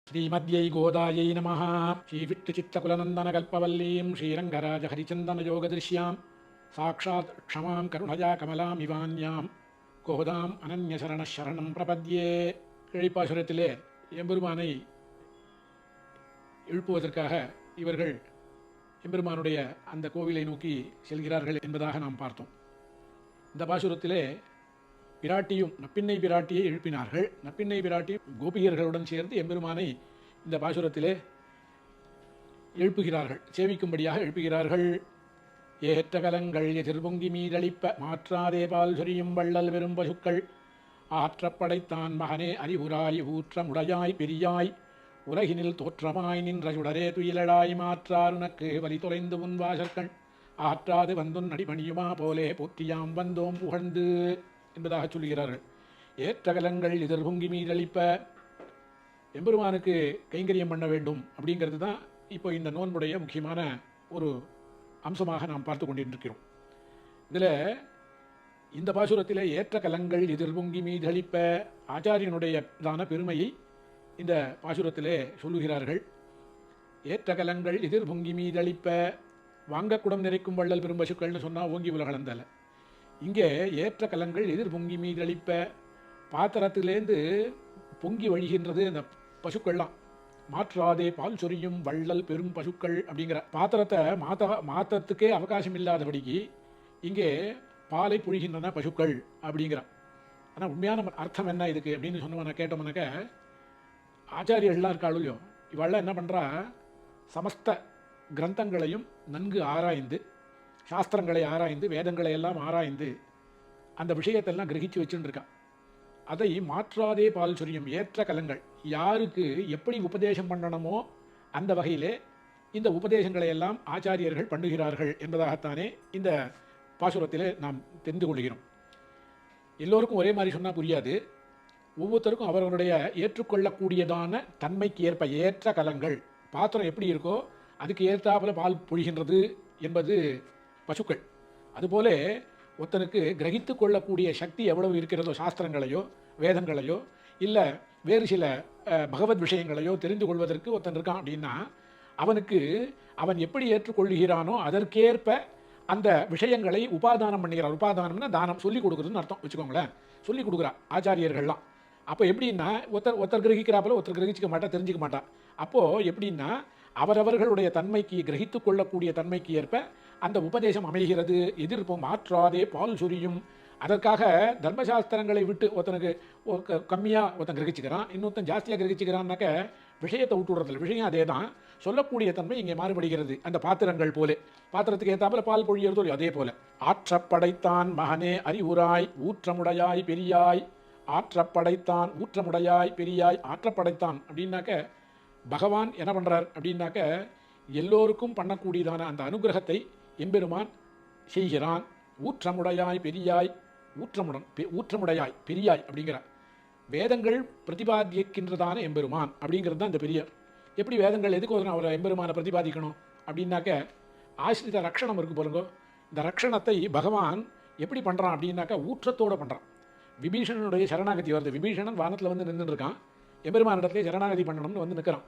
श्रीमद्यै गोदायै नमः। श्रीविट्टुचित्तकुलनन्दनकल्पवल्लीं श्रीरङ्गराजहरिचन्दनयोगदृश्यां साक्षात् क्षमां करुणया कमलामिवान्यां கோதாம் அனன்யசரண சரணம் பிரபத்யே. கிழிப்பாசுரத்திலே எம்பெருமானை எழுப்புவதற்காக இவர்கள் எம்பெருமானுடைய அந்த கோவிலை நோக்கி செல்கிறார்கள் என்பதாக நாம் பார்த்தோம். இந்த பாசுரத்திலே பிராட்டியும் நப்பின்னை பிராட்டியை எழுப்பினார்கள். நப்பின்னை பிராட்டி கோபியர்களுடன் சேர்ந்து எம்பெருமானை இந்த பாசுரத்திலே எழுப்புகிறார்கள், சேவிக்கும்படியாக எழுப்புகிறார்கள். ஏற்ற கலங்கள் எதிர்பொங்கி மீதளிப்ப மாற்றாதே பால் சொரியும் வள்ளல் வெறும் பசுக்கள் ஆற்றப்படைத்தான் மகனே அறிவுராய் ஊற்றமுடையாய் பெரியாய் உலகினில் தோற்றமாய் நின்ற சுடரே துயிலடாய் மாற்றாருனக்கு வலி தொலைந்து உன் வாசற்கள் ஆற்றாது வந்துன் அடிபணியுமா போலே போற்றியாம் வந்தோம் புகழ்ந்து என்பதாக சொல்கிறார்கள். ஏற்ற கலங்கள் எதிர்பொங்கி மீதளிப்ப எம்பெருமானுக்கு கைங்கரியம் பண்ண வேண்டும் அப்படிங்கிறது தான் இப்போ இந்த நோன்புடைய முக்கியமான ஒரு அம்சமாக நாம் பார்த்து கொண்டிருக்கிறோம். இதில் இந்த பாசுரத்தில் ஏற்ற கலங்கள் எதிர்பொங்கி மீதளிப்ப ஆச்சாரியனுடையதான பெருமையை இந்த பாசுரத்திலே சொல்லுகிறார்கள். ஏற்ற கலங்கள் எதிர்பொங்கி மீதளிப்ப வாங்கக்குடம் நிறைக்கும் வள்ளல் பெரும் பசுக்கள்னு சொன்னால் ஓங்கி உலகளந்தல. இங்கே ஏற்ற கலங்கள் எதிர்பொங்கி மீதளிப்ப பாத்திரத்திலேருந்து பொங்கி வழிகின்றது அந்த பசுக்கள்லாம். மாற்றாதே பால் சொரியும் வள்ளல் பெரும் பசுக்கள் அப்படிங்கிற பாத்திரத்தை மாத்தத்துக்கே அவகாசம் இல்லாதபடிக்கு இங்கே பாலை புழிகின்றன பசுக்கள் அப்படிங்கிற. ஆனால் உண்மையான அர்த்தம் என்ன இதுக்கு அப்படின்னு சொன்னவன கேட்டோம்னாக்க, ஆச்சாரியர்கள்லாம் இருக்காளோ இல்லையோ, இவெல்லாம் என்ன பண்ணுறா, சமஸ்த கிரந்தங்களையும் நன்கு ஆராய்ந்து, சாஸ்திரங்களை ஆராய்ந்து, வேதங்களை எல்லாம் ஆராய்ந்து அந்த விஷயத்தெல்லாம் கிரகிச்சு வச்சுன்னு இருக்கா. அதை மாற்றாதே பால் சொரியும் ஏற்ற கலங்கள், யாருக்கு எப்படி உபதேசம் பண்ணணுமோ அந்த வகையிலே இந்த உபதேசங்களை எல்லாம் ஆச்சாரியர்கள் பண்ணுகிறார்கள் என்பதாகத்தானே இந்த பாசுரத்திலே நாம் தெரிந்து கொள்கிறோம். எல்லோருக்கும் ஒரே மாதிரி சொன்னால் புரியாது. ஒவ்வொருத்தருக்கும் அவர்களுடைய ஏற்றுக்கொள்ளக்கூடியதான தன்மைக்கு ஏற்ப ஏற்ற கலங்கள், பாத்திரம் எப்படி இருக்கோ அதுக்கு ஏற்றாப்புல பால் பொழிகின்றது என்பது பசுக்கள். அதுபோல ஒருத்தனுக்கு கிரகித்து கொள்ளக்கூடிய சக்தி எவ்வளவு இருக்கிறதோ, சாஸ்திரங்களையோ வேதங்களையோ இல்லை வேறு சில பகவத் விஷயங்களையோ தெரிந்து கொள்வதற்கு ஒருத்தன் இருக்கான் அப்படின்னா, அவனுக்கு அவன் எப்படி ஏற்றுக்கொள்கிறானோ அதற்கேற்ப அந்த விஷயங்களை உபாதானம் பண்ணுகிறார். உபாதானம்னா தானம், சொல்லிக் கொடுக்குறதுன்னு அர்த்தம் வச்சுக்கோங்களேன். சொல்லிக் கொடுக்குறா ஆச்சாரியர்கள்லாம். அப்போ எப்படின்னா, ஒருத்தர் கிரகிக்கிறாப்புல ஒருத்தர் கிரகிச்சிக்க மாட்டா, தெரிஞ்சிக்க மாட்டா. அப்போது எப்படின்னா, அவரவர்களுடைய தன்மைக்கு கிரகித்து கொள்ளக்கூடிய தன்மைக்கு ஏற்ப அந்த உபதேசம் அமைகிறது. எதிர்ப்பும் மாற்றாதே பால் சொரியும். அதற்காக தர்மசாஸ்திரங்களை விட்டு ஒருத்தனுக்கு கம்மியாக ஒருத்தன் கிரகிச்சுக்கிறான், இன்னொருத்தன் ஜாஸ்தியாக கிரகிச்சுக்கிறான்னாக்க விஷயத்தை விட்டு விடுறதில்ல. விஷயம் அதே தான், சொல்லக்கூடிய தன்மை இங்கே மாறுபடுகிறது. அந்த பாத்திரங்கள் போல, பாத்திரத்துக்கு ஏற்றாப்புல பால் பொழிகிறதோ அதே போல. ஆற்றப்படைத்தான் மகனே அறிவுராய் ஊற்றமுடையாய் பெரியாய். ஆற்றப்படைத்தான் ஊற்றமுடையாய் பெரியாய். ஆற்றப்படைத்தான் அப்படின்னாக்க பகவான் என்ன பண்ணுறார் அப்படின்னாக்க, எல்லோருக்கும் பண்ணக்கூடியதான அந்த அனுகிரகத்தை எம்பெருமான் செய்கிறான். ஊற்றமுடையாய் பெரியாய், ஊற்றமுடையாய் பெரியாய் அப்படிங்கிறார். வேதங்கள் பிரதிபாதிக்கின்றதான எம்பெருமான் அப்படிங்கிறது தான் இந்த பெரிய. எப்படி வேதங்கள் எதுக்கு அவரை எம்பெருமானை பிரதிபாதிக்கணும் அப்படின்னாக்க, ஆசிரித ரக்ஷணம் இருக்கு போலுங்கோ. இந்த ரக்ஷணத்தை பகவான் எப்படி பண்ணுறான் அப்படின்னாக்கா ஊற்றத்தோடு பண்ணுறான். விபீஷணனுடைய சரணாகதி வருது. விபீஷணன் வானத்தில் வந்து நின்றுட்டு இருக்கான், எம்பெருமான இடத்துல சரணாகதி பண்ணணும்னு வந்து நிற்கிறான்.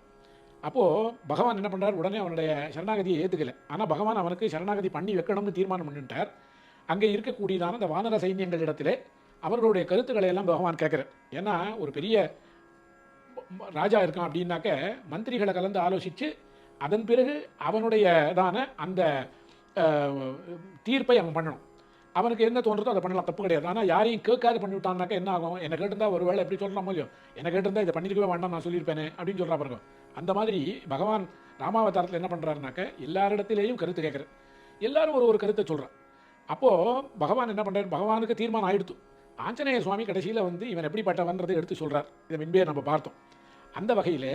அப்போது பகவான் என்ன பண்ணுறார், உடனே அவனுடைய சரணாகதியை ஏற்றுக்கலை. ஆனால் பகவான் அவனுக்கு சரணாகதி பண்ணி வைக்கணும்னு தீர்மானம் பண்ணிட்டார். அங்கே இருக்கக்கூடியதான அந்த வானர சைன்யங்களிடத்திலே அவர்களுடைய கருத்துக்களை எல்லாம் பகவான் கேட்குறார். ஏன்னா ஒரு பெரிய ராஜா இருக்கான் அப்படின்னாக்க மந்திரிகளை கலந்து ஆலோசித்து அதன் பிறகு அவனுடையதான அந்த தீர்ப்பை அவன் பண்ணணும். அவனுக்கு என்ன தோன்றதோ அதை பண்ணலாம், தப்பு கிடையாது. ஆனால் யாரையும் கேட்காது பண்ணிவிட்டான்னாக்கா என்ன ஆகும், என்னை கேட்டிருந்தா ஒரு வேளை எப்படி சொல்லலாமோ இல்லையோ, என்னை கேட்டிருந்தா இதை பண்ணியிருக்கவே வேண்டாம் நான் சொல்லியிருப்பேனே அப்படின்னு சொல்கிறா பாருங்க. அந்த மாதிரி பகவான் ராமாவதாரத்தில் என்ன பண்ணுறாருனாக்க, எல்லாரிடத்திலேயும் கருத்து கேட்குறாரு, எல்லாரும் ஒரு கருத்தை சொல்கிறான். அப்போது பகவான் என்ன பண்ணுறாரு, பகவானுக்கு தீர்மானம் ஆயிடுத்து. ஆஞ்சநேய சுவாமி கடைசியில் வந்து இவன் எப்படிப்பட்டவன்றதை எடுத்து சொல்கிறார். இதை முன்பே நம்ம பார்த்தோம். அந்த வகையில்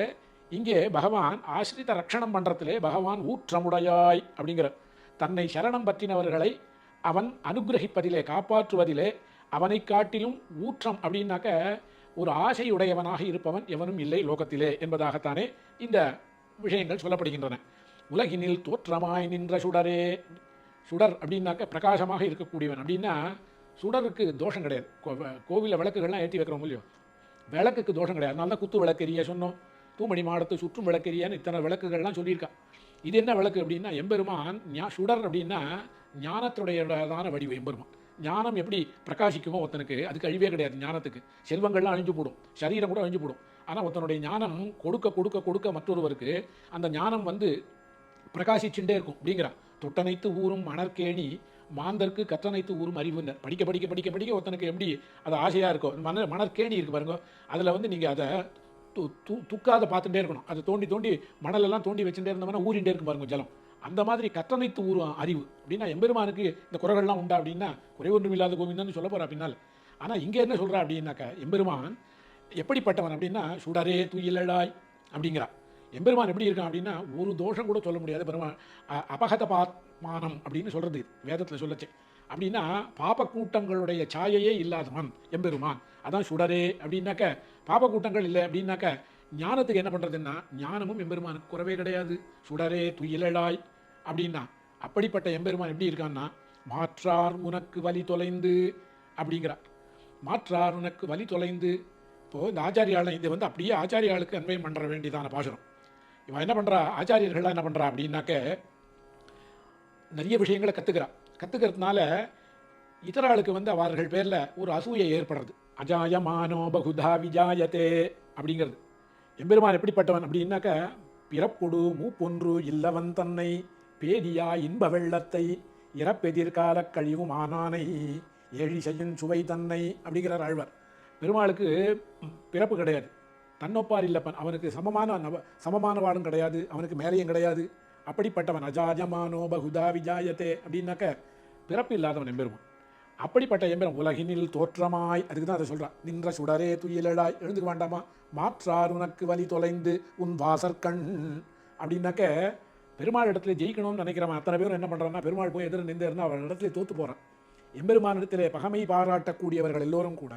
இங்கே பகவான் ஆசிரித ரக்ஷணம் பண்ணுறதுலே பகவான் ஊற்றமுடையாய் அப்படிங்கிற, தன்னை சரணம் பற்றினவர்களை அவன் அனுகிரகிப்பதிலே காப்பாற்றுவதிலே அவனை காட்டிலும் ஊற்றம் அப்படின்னாக்க ஒரு ஆசையுடையவனாக இருப்பவன் எவனும் இல்லை லோகத்திலே என்பதாகத்தானே இந்த விஷயங்கள் சொல்லப்படுகின்றன. உலகினில் தோற்றமாய் நின்ற சுடரே. சுடர் அப்படின்னாக்க பிரகாசமாக இருக்கக்கூடியவன் அப்படின்னா, சுடருக்கு தோஷம் கிடையாது. கோவிலில் விளக்குகள்லாம் ஏற்றி வைக்கிறோம் இல்லையோ, விளக்குக்கு தோஷம் கிடையாது. அதனால தான் குத்து விளக்கு எரிய சொன்னோம். தூமணி மாடத்தை சுற்றும் விளக்கெரியான்னு இத்தனை விளக்குகள்லாம் சொல்லியிருக்கான். இது என்ன விளக்கு அப்படின்னா, எம்பெருமான் சுடர் அப்படின்னா ஞானத்துடையதான வடிவு எம்பெருமான். ஞானம் எப்படி பிரகாசிக்குமோ ஒருத்தனுக்கு, அதுக்கு அழிவே கிடையாது ஞானத்துக்கு. செல்வங்கள்லாம் அழிஞ்சு போடும், சரீரம் கூட அழிஞ்சு போடும். ஆனால் ஒருத்தனுடைய ஞானம் கொடுக்க கொடுக்க கொடுக்க மற்றொருவருக்கு அந்த ஞானம் வந்து பிரகாசிச்சுட்டே இருக்கும் அப்படிங்கிறான். தொட்டனைத்து ஊரும் மணற்கேணி மாந்தருக்கு கற்றனைத்து ஊரும் அறிவுன்னர். படிக்க படிக்க படிக்க படிக்க ஒருத்தனுக்கு எப்படி அது ஆசையாக இருக்கும். மணற்கேணி இருக்குது பாருங்க, அதில் வந்து நீங்கள் அதை துக்காத பார்த்துட்டே இருக்கணும். அதை தோண்டி தோண்டி மணலெல்லாம் தோண்டி வச்சுட்டே இருந்தோம்னா ஊறிண்டே இருக்கும் பாருங்க ஜலம். அந்த மாதிரி கற்றனைத்து ஊரும் அறிவு அப்படின்னா எம்பெருமானுக்கு இந்த குறைகள்லாம் உண்டா அப்படின்னா குறை ஒன்றும் இல்லாத கோவிந்தன்னு சொல்ல போகிறா பின்னால். ஆனால் இங்கே என்ன சொல்கிறா அப்படின்னாக்கா, எம்பெருமான் எப்படிப்பட்டவன் அப்படின்னா சுடரே துயிலழாய் அப்படிங்கிறான். எம்பெருமான் எப்படி இருக்கான் அப்படின்னா ஒரு தோஷம் கூட சொல்ல முடியாது. பெருமான் அபகத பாத்மானம் அப்படின்னு சொல்கிறது வேதத்தில் சொல்லச்சு. அப்படின்னா பாப கூட்டங்களுடைய சாயையே இல்லாதவன் எம்பெருமான். அதான் சுடரே அப்படின்னாக்க பாப கூட்டங்கள் இல்லை அப்படின்னாக்க ஞானத்துக்கு என்ன பண்ணுறதுன்னா ஞானமும் எம்பெருமானுக்கு குறவே கிடையாது. சுடரே துயிலழாய் அப்படின்னா அப்படிப்பட்ட எம்பெருமான் எப்படி இருக்கான்னா மாற்றார் உனக்கு வழி தொலைந்து அப்படிங்கிறார். மாற்றார் உனக்கு வழி தொலைந்து. இப்போது இந்த ஆச்சாரியால் இது வந்து அப்படியே ஆச்சாரியாளுக்கு அன்வயம் பண்ணுற வேண்டியதான பாசுரம். இவன் என்ன பண்ணுறா, ஆச்சாரியர்கள்லாம் என்ன பண்ணுறா அப்படின்னாக்க நிறைய விஷயங்களை கற்றுக்கிறதுனால இதர ஆளுக்கு வந்து அவர்கள் பேரில் ஒரு அசூயை ஏற்படுறது. அஜாயமானோ பகுதா விஜாயத்தே அப்படிங்கிறது. எம்பெருமான் எப்படிப்பட்டவன் அப்படின்னாக்க பிறப்பொடு மூப்பொன்று இல்லவன் தன்னை பேதியா இன்ப வெள்ளத்தை இறப்பெதிர்கால கழிவும் ஆனானை ஏழிசையின் சுவை தன்னை அப்படிங்கிறார் ஆழ்வார். பெருமாளுக்கு பிறப்பு கிடையாது, தன்னொப்பார் இல்லப்பன், அவனுக்கு சமமானவாடும் கிடையாது, அவனுக்கு மேலேயும் கிடையாது. அப்படிப்பட்டவன் அஜாஜமானோ பகுதா விஜாயத்தே அப்படின்னாக்க பிறப்பு இல்லாதவன் எம்பெருமான். அப்படிப்பட்ட எம்பெருமான் உலகினில் தோற்றமாய், அதுக்கு தான் அதை சொல்கிறான். நின்ற சுடரே துயிலழாய், எழுந்துக்க வேண்டாமா, மாற்றார் உனக்கு வழி தொலைந்து உன் வாசற்கண் அப்படின்னாக்க பெருமாள் இடத்துல ஜெயிக்கணும்னு நினைக்கிறவன் அத்தனை பேரும் என்ன பண்ணுறான்னா பெருமாள் போய் எதிர நின்று இருந்தால் அவன் இடத்துல தோற்று போகிறான். எம்பெருமானிடத்திலே பகமை பாராட்டக்கூடியவர்கள் எல்லோரும் கூட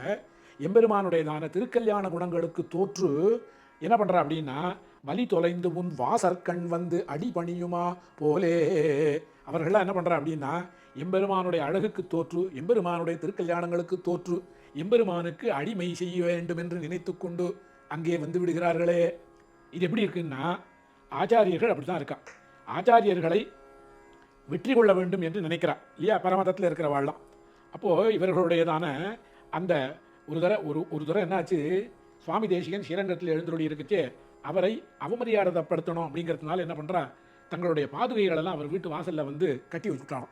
எம்பெருமானுடையதான திருக்கல்யாண குணங்களுக்கு தோற்று என்ன பண்ணுறா அப்படின்னா வழி தொலைந்து உன் வாசற்கண் வந்து அடி பணியுமா போலே. அவர்கள்லாம் என்ன பண்ணுறா அப்படின்னா எம்பெருமானுடைய அழகுக்கு தோற்று, எம்பெருமானுடைய திருக்கல்யாணங்களுக்கு தோற்று, எம்பெருமானுக்கு அடிமை செய்ய வேண்டும் என்று நினைத்து கொண்டு அங்கே வந்து விடுகிறார்களே. இது எப்படி இருக்குன்னா ஆச்சாரியர்கள் அப்படி தான் இருக்கா. ஆச்சாரியர்களை வெற்றி கொள்ள வேண்டும் என்று நினைக்கிறார் இல்லையா, பரமதத்தில் இருக்கிறவாள்லாம். அப்போது இவர்களுடையதான அந்த ஒரு தடவை என்னாச்சு, சுவாமி தேசிகன் ஸ்ரீரங்கத்தில் எழுந்தருளி இருக்குச்சே அவரை அவமரியாதைப்படுத்தணும் அப்படிங்கிறதுனால என்ன பண்ணுறா, தங்களுடைய பாதுகைகளெல்லாம் அவர் வீட்டு வாசலில் வந்து கட்டி வச்சுட்டானோ.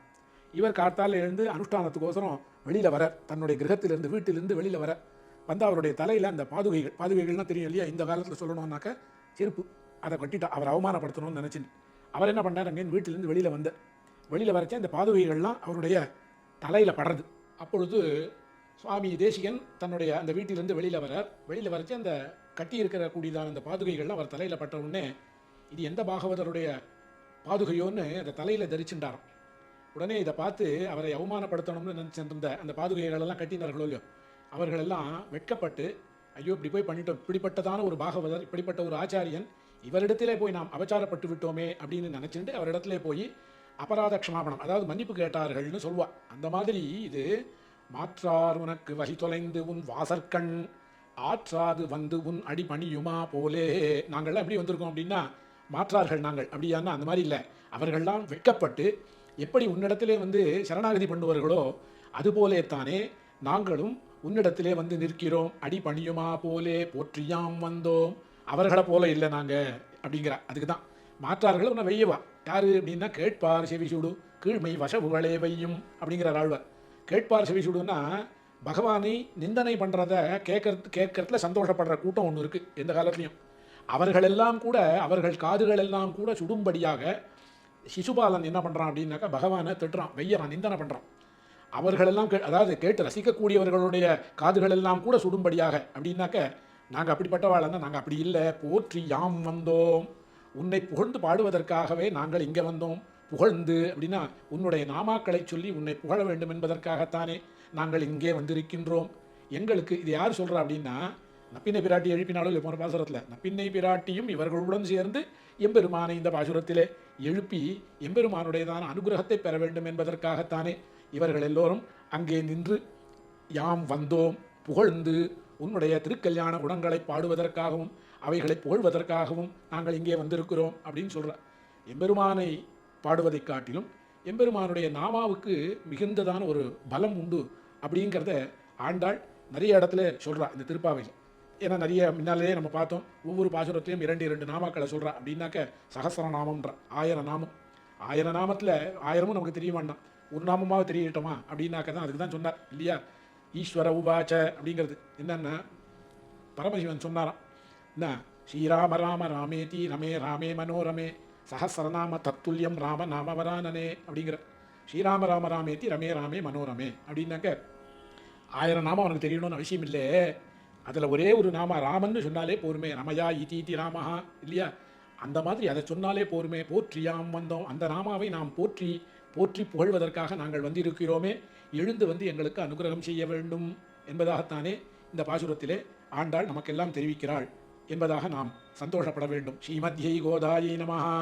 இவர் காத்தால் எழுந்து அனுஷ்டானத்துக்கோசரம் வெளியில் வர, தன்னுடைய கிரகத்திலிருந்து வீட்டிலிருந்து வெளியில் வர வந்து அவருடைய தலையில் அந்த பாதுகைகள்னால் தெரியும் இல்லையா, இந்த காலத்தில் சொல்லணும்னாக்க செருப்பு, அதை கட்டிட்டா அவர் அவமானப்படுத்தணும்னு நினச்சின்னு அவர் என்ன பண்ணார், அங்கேன்னு வீட்டிலேருந்து வெளியில் வரச்சே அந்த பாதுகைகள்லாம் அவருடைய தலையில் படுறது. அப்பொழுது சுவாமி தேசிகன் தன்னுடைய அந்த வீட்டிலிருந்து வெளியில் வரச்சு அந்த கட்டி இருக்கிற கூடியதான அந்த பாதுகைகள்லாம் அவர் தலையில் பட்ட உடனே இது எந்த பாகவதருடைய பாதுகையோன்னு அந்த தலையில் தரிச்சுட்டாராம். உடனே இதை பார்த்து அவரை அவமானப்படுத்தணும்னு நினச்சிருந்த அந்த பாதுகைகளெல்லாம் கட்டினார்களோ இல்லையோ, அவர்களெல்லாம் வெட்கப்பட்டு ஐயோ இப்படி போய் பண்ணிட்டோம், இப்படிப்பட்டதான ஒரு பாகவதர், இப்படிப்பட்ட ஒரு ஆச்சாரியன், இவரிடத்திலே போய் நாம் அபச்சாரப்பட்டு விட்டோமே அப்படின்னு நினச்சிட்டு அவரிடத்திலே போய் அபராத க்ஷமாபணம், அதாவது மன்னிப்பு கேட்டார்கள்னு சொல்வா. அந்த மாதிரி இது மாற்றார் உனக்கு வழி தொலைந்து உன் வாசற்கண் ஆற்றாது வந்து உன் அடி பணியுமா போலே. நாங்கள்லாம் எப்படி வந்திருக்கோம் அப்படின்னா மாற்றார்கள் நாங்கள் அப்படியானா அந்த மாதிரி இல்லை. அவர்கள்லாம் வெட்கப்பட்டு எப்படி உன்னிடத்திலே வந்து சரணாகதி பண்ணுவார்களோ அதுபோலே தானே நாங்களும் உன்னிடத்திலே வந்து நிற்கிறோம். அடி பணியுமா போலே போற்றியாம் வந்தோம். அவர்களை போல இல்லை நாங்கள் அப்படிங்கிறா. அதுக்கு தான் மாற்றார்கள் உன்னை வெய்யவா. யார் அப்படின்னா கேட்பார் செவிசூடு கீழ்மை வசவுகளே வையும் அப்படிங்கிறார் ஆழ்வார். கேட்பார் செவிசூடுன்னா பகவானை நிந்தனை பண்ணுறத கேட்கறதுல சந்தோஷப்படுற கூட்டம் ஒன்று இருக்குது எந்த காலத்துலையும். அவர்களெல்லாம் கூட அவர்கள் காதுகள் எல்லாம் கூட சுடும்படியாக சிசுபாலன் என்ன பண்ணுறான் அப்படின்னாக்கா பகவானை திட்டுறான், வெய்யறான், நிந்தனை பண்ணுறான். அவர்களெல்லாம் அதாவது கேட்டு ரசிக்கக்கூடியவர்களுடைய காதுகள் எல்லாம் கூட சுடும்படியாக அப்படின்னாக்க நாங்கள் அப்படிப்பட்டவாழ்னா நாங்கள் அப்படி இல்லை. போற்றி யாம் வந்தோம், உன்னை புகழ்ந்து பாடுவதற்காகவே நாங்கள் இங்கே வந்தோம். புகழ்ந்து அப்படின்னா உன்னுடைய நாமாக்களை சொல்லி உன்னை புகழ வேண்டும் என்பதற்காகத்தானே நாங்கள் இங்கே வந்திருக்கின்றோம். எங்களுக்கு இது யார் சொல்கிறா அப்படின்னா நப்பின்னை பிராட்டி எழுப்பினாலும் இல்லை போன பாசுரத்தில் நப்பின்னை பிராட்டியும் இவர்களுடன் சேர்ந்து எம்பெருமானை இந்த பாசுரத்திலே எழுப்பி எம்பெருமானுடையதான அனுகிரகத்தை பெற வேண்டும் என்பதற்காகத்தானே இவர்கள் எல்லோரும் அங்கே நின்று யாம் வந்தோம் புகழ்ந்து உன்னுடைய திருக்கல்யாண குணங்களை பாடுவதற்காகவும் அவைகளை புகழ்வதற்காகவும் நாங்கள் இங்கே வந்திருக்கிறோம் அப்படின்னு சொல்கிறார். எம்பெருமானை பாடுவதைக் காட்டிலும் எம்பெருமானுடைய நாமாவுக்கு மிகுந்ததான ஒரு பலம் உண்டு அப்படிங்கிறத ஆண்டாள் நிறைய இடத்துல சொல்கிறா இந்த திருப்பாவையில். ஏன்னா நிறைய முன்னாலே நம்ம பார்த்தோம், ஒவ்வொரு பாசுரத்தையும் 2 நாமாக்களை சொல்கிறா. அப்படின்னாக்க சகஸ்ரநாமம்ன்ற 1000 நாமம். 1000 நாமத்தில் 1000மும் நமக்கு தெரிய வேண்டாம், ஒரு நாமமாக தெரியட்டோமா அப்படின்னாக்க தான் அதுக்கு தான் சொன்னார் இல்லையா. ஈஸ்வர உபாச்ச அப்படிங்கிறது என்னன்னா, பரமசிவன் சொன்னாராம் என்ன, ஸ்ரீராம ராம ராமேதி ரமே ராமே மனோரமே சஹஸ்ரநாம தத்துல்யம் ராம நாமவரானனே அப்படிங்கிற. ஸ்ரீராம ராம ராமேதி ரமே ராமே மனோரமே அப்படின்னாக்க 1000 நாமம் அவனுக்கு தெரியணும்னு அவசியம் இல்லை. அதில் ஒரே ஒரு நாம ராமன்னு சொன்னாலே போருமே. ரமயா இதி ராமஹா இல்லையா, அந்த மாதிரி அதை சொன்னாலே போருமே. போற்றியாம் வந்தோம், அந்த நாமாவை நாம் போற்றி போற்றி புகழ்வதற்காக நாங்கள் வந்திருக்கிறோமே, எழுந்து வந்து எங்களுக்கு அனுகிரகம் செய்ய வேண்டும் என்பதாகத்தானே இந்த பாசுரத்திலே ஆண்டாள் நமக்கெல்லாம் தெரிவிக்கிறாள் என்பதாக நாம் சந்தோஷப்பட வேண்டும். ஸ்ரீமத்யை கோதாயை நமஹா.